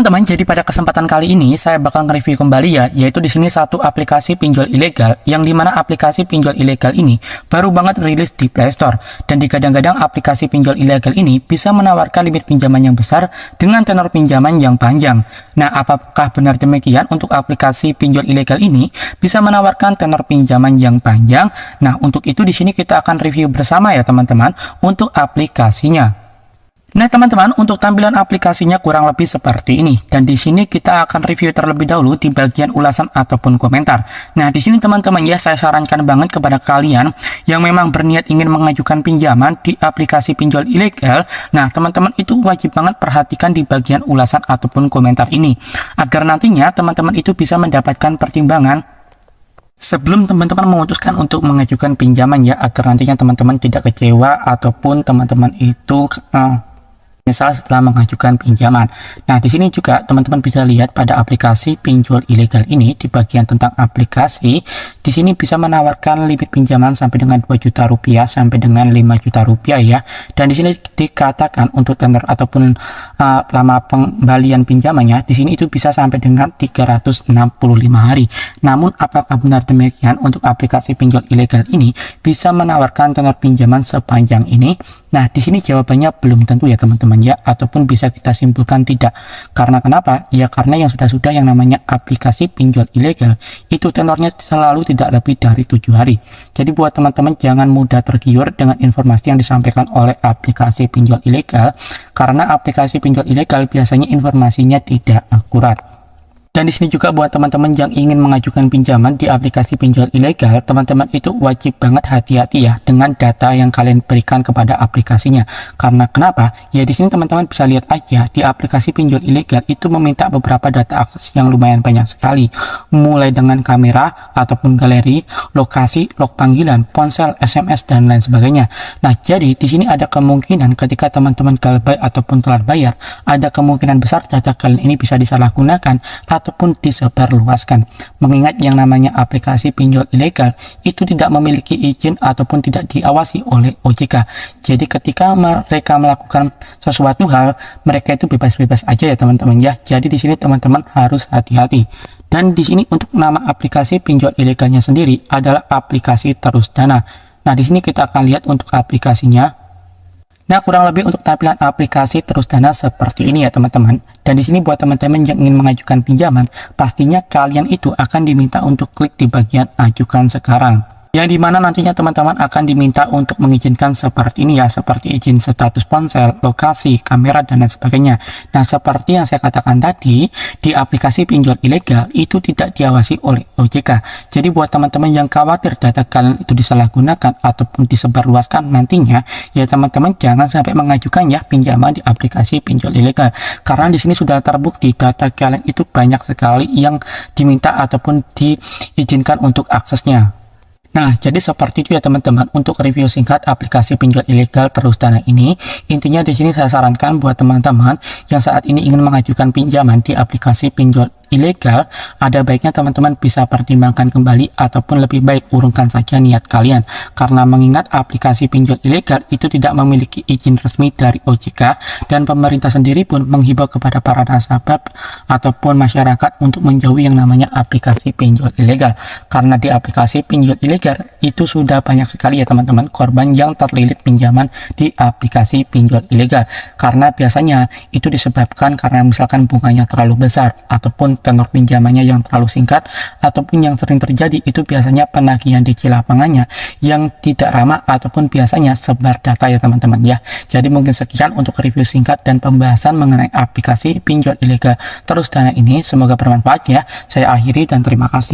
teman-teman, jadi pada kesempatan kali ini saya bakal nge-review kembali ya, yaitu di sini satu aplikasi pinjol ilegal yang dimana aplikasi pinjol ilegal ini baru banget rilis di Play Store, dan digadang-gadang aplikasi pinjol ilegal ini bisa menawarkan limit pinjaman yang besar dengan tenor pinjaman yang panjang. Nah, apakah benar demikian untuk aplikasi pinjol ilegal ini bisa menawarkan tenor pinjaman yang panjang? Nah, untuk itu di sini kita akan review bersama ya teman-teman untuk aplikasinya. Nah teman-teman, untuk tampilan aplikasinya kurang lebih seperti ini, dan di sini kita akan review terlebih dahulu di bagian ulasan ataupun komentar. Nah di sini teman-teman ya, saya sarankan banget kepada kalian yang memang berniat ingin mengajukan pinjaman di aplikasi pinjol ilegal. Nah teman-teman itu wajib banget perhatikan di bagian ulasan ataupun komentar ini, agar nantinya teman-teman itu bisa mendapatkan pertimbangan sebelum teman-teman memutuskan untuk mengajukan pinjaman ya, agar nantinya teman-teman tidak kecewa ataupun teman-teman itu misal setelah mengajukan pinjaman. Nah, di sini juga teman-teman bisa lihat pada aplikasi pinjol ilegal ini di bagian tentang aplikasi, di sini bisa menawarkan limit pinjaman sampai dengan 2 juta rupiah sampai dengan 5 juta rupiah ya. Dan di sini dikatakan untuk tenor ataupun lama pengembalian pinjamannya di sini itu bisa sampai dengan 365 hari. Namun apakah benar demikian untuk aplikasi pinjol ilegal ini bisa menawarkan tenor pinjaman sepanjang ini? Nah, di sini jawabannya belum tentu ya teman-teman ya, ataupun bisa kita simpulkan tidak. Karena kenapa? Ya karena yang sudah yang namanya aplikasi pinjol ilegal itu tenornya selalu tidak lebih dari 7 hari. Jadi buat teman-teman jangan mudah tergiur dengan informasi yang disampaikan oleh aplikasi pinjol ilegal, karena aplikasi pinjol ilegal biasanya informasinya tidak akurat. Dan di sini juga buat teman-teman yang ingin mengajukan pinjaman di aplikasi pinjol ilegal, teman-teman itu wajib banget hati-hati ya dengan data yang kalian berikan kepada aplikasinya. Karena kenapa? Ya di sini teman-teman bisa lihat aja di aplikasi pinjol ilegal itu meminta beberapa data akses yang lumayan banyak sekali, mulai dengan kamera ataupun galeri, lokasi, log panggilan, ponsel, SMS dan lain sebagainya. Nah, jadi di sini ada kemungkinan ketika teman-teman gagal ataupun telat bayar, ada kemungkinan besar data kalian ini bisa disalahgunakan ataupun disebarluaskan, mengingat yang namanya aplikasi pinjol ilegal itu tidak memiliki izin ataupun tidak diawasi oleh OJK. Jadi ketika mereka melakukan sesuatu hal, mereka itu bebas-bebas aja ya teman-teman ya. Jadi di sini teman-teman harus hati-hati. Dan di sini untuk nama aplikasi pinjol ilegalnya sendiri adalah aplikasi Terus Dana. Nah, di sini kita akan lihat untuk aplikasinya. Nah, kurang lebih untuk tampilan aplikasi Terus Dana seperti ini ya teman-teman. Dan di sini buat teman-teman yang ingin mengajukan pinjaman, pastinya kalian itu akan diminta untuk klik di bagian ajukan sekarang, yang dimana nantinya teman-teman akan diminta untuk mengizinkan seperti ini ya, seperti izin status ponsel, lokasi, kamera dan lain sebagainya. Nah, seperti yang saya katakan tadi, di aplikasi pinjol ilegal itu tidak diawasi oleh OJK. Jadi buat teman-teman yang khawatir data kalian itu disalahgunakan ataupun disebarluaskan nantinya, ya teman-teman jangan sampai mengajukan ya pinjaman di aplikasi pinjol ilegal, karena di sini sudah terbukti data kalian itu banyak sekali yang diminta ataupun diizinkan untuk aksesnya. Nah, jadi seperti itu ya teman-teman untuk review singkat aplikasi pinjol ilegal Terus Dana ini. Intinya di sini saya sarankan buat teman-teman yang saat ini ingin mengajukan pinjaman di aplikasi pinjol ilegal, ada baiknya teman-teman bisa pertimbangkan kembali ataupun lebih baik urungkan saja niat kalian, karena mengingat aplikasi pinjol ilegal itu tidak memiliki izin resmi dari OJK, dan pemerintah sendiri pun menghimbau kepada para nasabah ataupun masyarakat untuk menjauhi yang namanya aplikasi pinjol ilegal, karena di aplikasi pinjol ilegal itu sudah banyak sekali ya teman-teman korban yang terlilit pinjaman di aplikasi pinjol ilegal, karena biasanya itu disebabkan karena misalkan bunganya terlalu besar ataupun tenor pinjamannya yang terlalu singkat, ataupun yang sering terjadi itu biasanya penagihan di lapangannya yang tidak ramah ataupun biasanya sebar data ya teman-teman ya. Jadi mungkin sekian untuk review singkat dan pembahasan mengenai aplikasi pinjol ilegal Terus Dana ini, semoga bermanfaat ya. Saya akhiri dan terima kasih.